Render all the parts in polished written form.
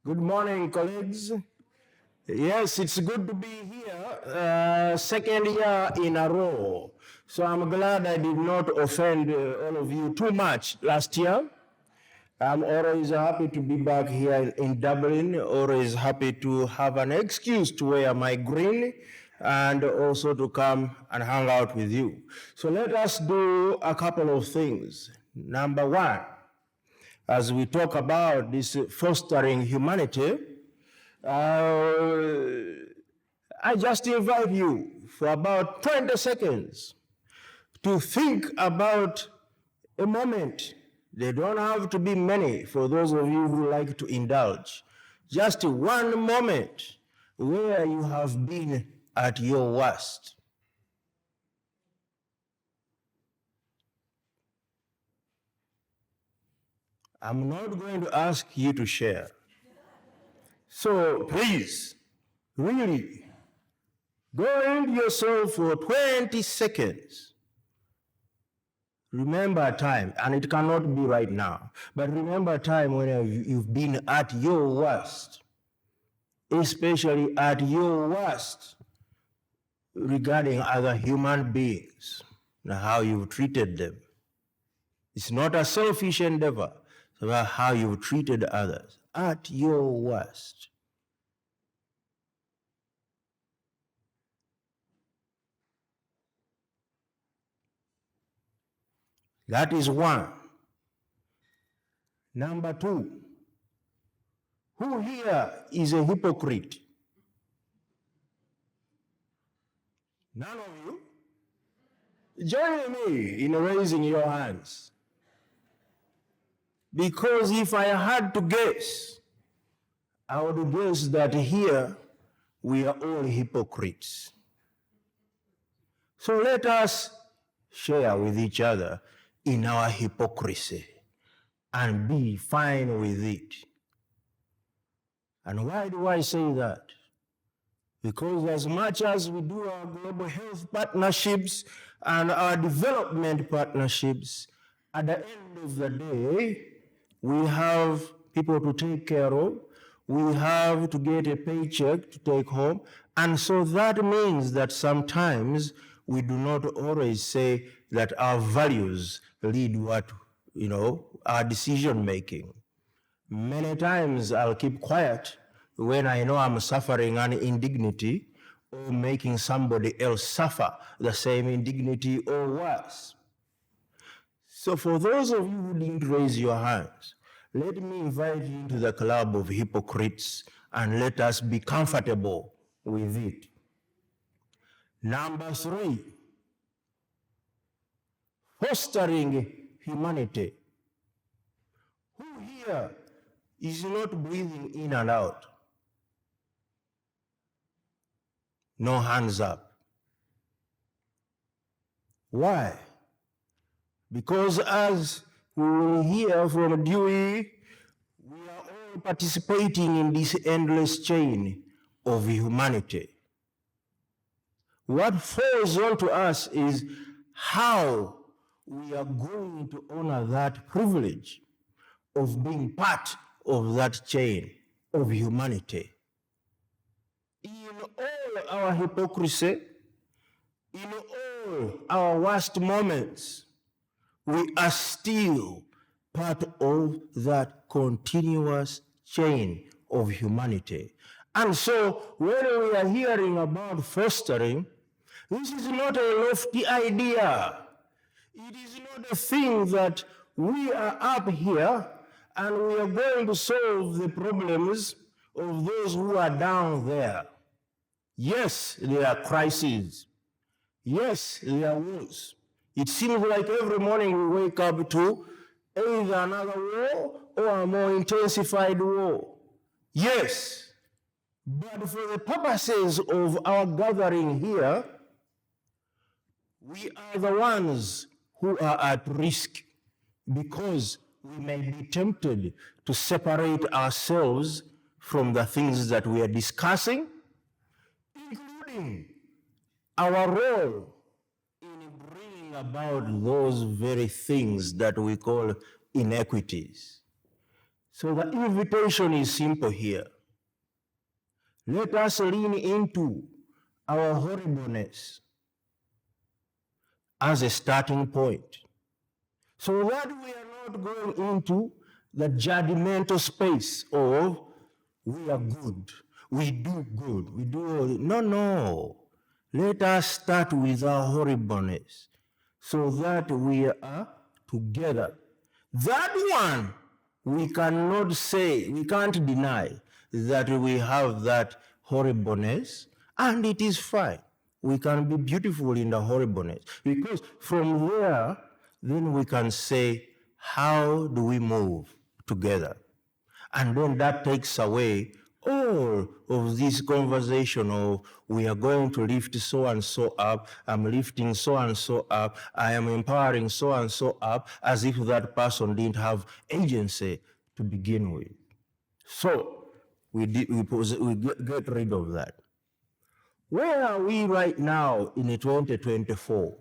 Good morning, colleagues. Yes, it's good to be here, second year in a row. So I'm glad I did not offend all of you too much last year. I'm always happy to be back here in Dublin, always happy to have an excuse to wear my green and also to come and hang out with you. So let us do a couple of things. Number one, as we talk about this fostering humanity, I just invite you for about 20 seconds to think about a moment. They don't have to be many for those of you who like to indulge. Just one moment where you have been at your worst. I'm not going to ask you to share. So please, really, go into yourself for 20 seconds. Remember a time, and it cannot be right now, but remember a time when you've been at your worst, especially at your worst regarding other human beings and how you've treated them. It's not a selfish endeavor, it's about how you've treated others at your worst. That is one. Number two, who here is a hypocrite? None of you? Join me in raising your hands. Because if I had to guess, I would guess that here we are all hypocrites. So let us share with each other in our hypocrisy and be fine with it. And why do I say that? Because as much as we do our global health partnerships and our development partnerships, at the end of the day, we have people to take care of, we have to get a paycheck to take home, and so that means that sometimes we do not always say that our values lead our decision making. Many times I'll keep quiet when I know I'm suffering an indignity or making somebody else suffer the same indignity or worse. So for those of you who didn't raise your hands, let me invite you into the club of hypocrites and let us be comfortable with it. Number three, fostering humanity. Who here is not breathing in and out? No hands up. Why? Because as we will hear from Dewey, we are all participating in this endless chain of humanity. What falls onto us is how we are going to honor that privilege of being part of that chain of humanity. In all our hypocrisy, in all our worst moments, we are still part of that continuous chain of humanity. And so when we are hearing about fostering, this is not a lofty idea. It is not a thing that we are up here and we are going to solve the problems of those who are down there. Yes, there are crises. Yes, there are wars. It seems like every morning we wake up to either another war or a more intensified war. Yes, but for the purposes of our gathering here, we are the ones who are at risk because we may be tempted to separate ourselves from the things that we are discussing, including our role in bringing about those very things that we call inequities. So the invitation is simple here. Let us lean into our horribleness as a starting point, so that we are not going into the judgmental space of we are good, we do good, we do all. No. Let us start with our horribleness so that we are together. That one, we cannot say, we can't deny that we have that horribleness, and it is fine. We can be beautiful in the horribleness, because from there, then we can say, how do we move together? And then that takes away all of this conversation of we are going to lift so and so up, I'm lifting so and so up, I am empowering so and so up, as if that person didn't have agency to begin with. So we get rid of that. Where are we right now in 2024?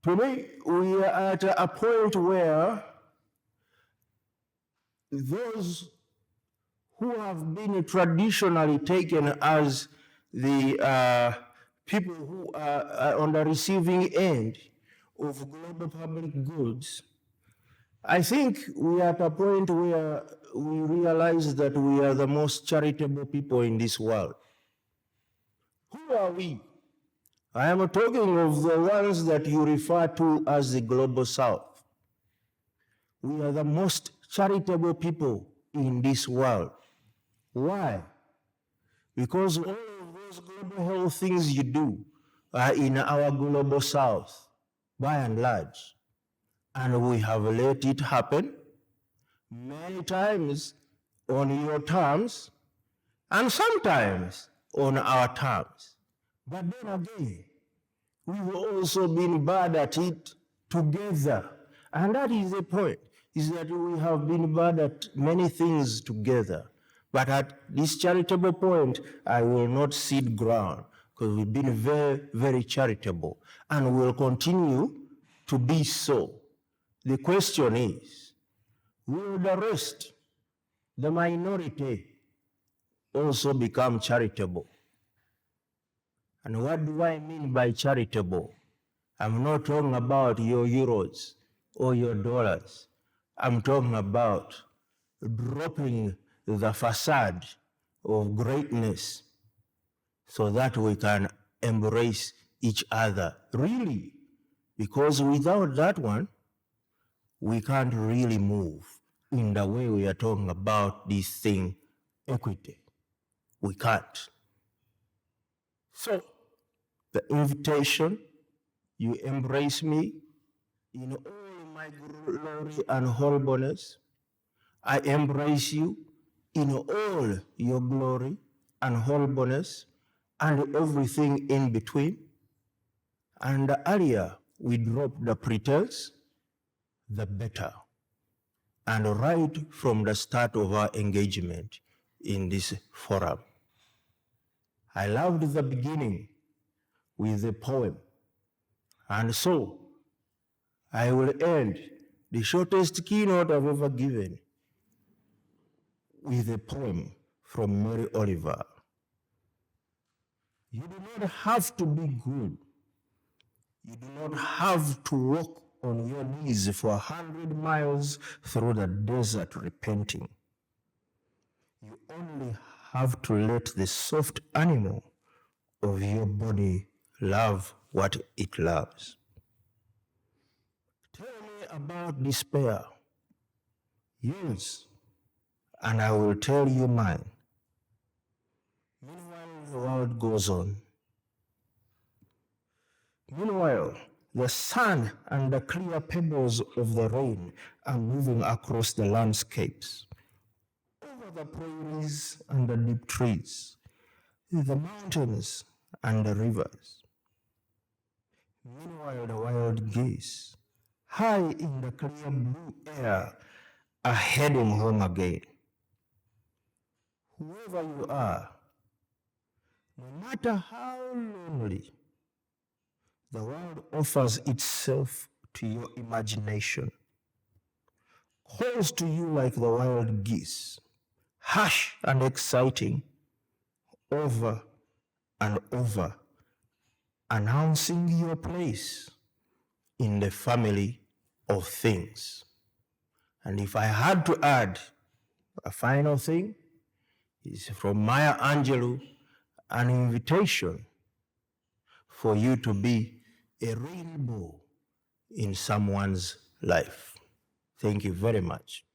Today, we are at a point where those who have been traditionally taken as the people who are on the receiving end of global public goods, I think we are at a point where we realize that we are the most charitable people in this world. Who are we? I am talking of the ones that you refer to as the global south. We are the most charitable people in this world. Why? Because all of those global health things you do are in our global south, by and large. And we have let it happen many times on your terms, and sometimes on our terms. But then again, we've also been bad at it together. And that is the point, is that we have been bad at many things together. But at this charitable point, I will not cede ground, because we've been very, very charitable, and will continue to be so. The question is, will the rest, the minority, also become charitable? And what do I mean by charitable? I'm not talking about your euros or your dollars. I'm talking about dropping the facade of greatness so that we can embrace each other, really. Because without that one, we can't really move in the way we are talking about this thing, equity. We can't. So, the invitation, you embrace me in all my glory and horribleness. I embrace you in all your glory and horribleness and everything in between. And the earlier we drop the pretense, the better. And right from the start of our engagement in this forum, I loved the beginning with a poem. And so I will end the shortest keynote I've ever given with a poem from Mary Oliver. You do not have to be good. You do not have to walk on your knees for 100 miles through the desert repenting. You only have to let the soft animal of your body love what it loves. Tell me about despair, yours, and I will tell you mine. Meanwhile, the world goes on. Meanwhile, the sun and the clear pebbles of the rain are moving across the landscapes, over the prairies and the deep trees, the mountains and the rivers. Meanwhile, the wild geese, high in the clear blue air, are heading home again. Whoever you are, no matter how lonely, the world offers itself to your imagination. calls to you like the wild geese, harsh and exciting, over and over, announcing your place in the family of things. And if I had to add a final thing, it's from Maya Angelou, an invitation for you to be a rainbow in someone's life. Thank you very much.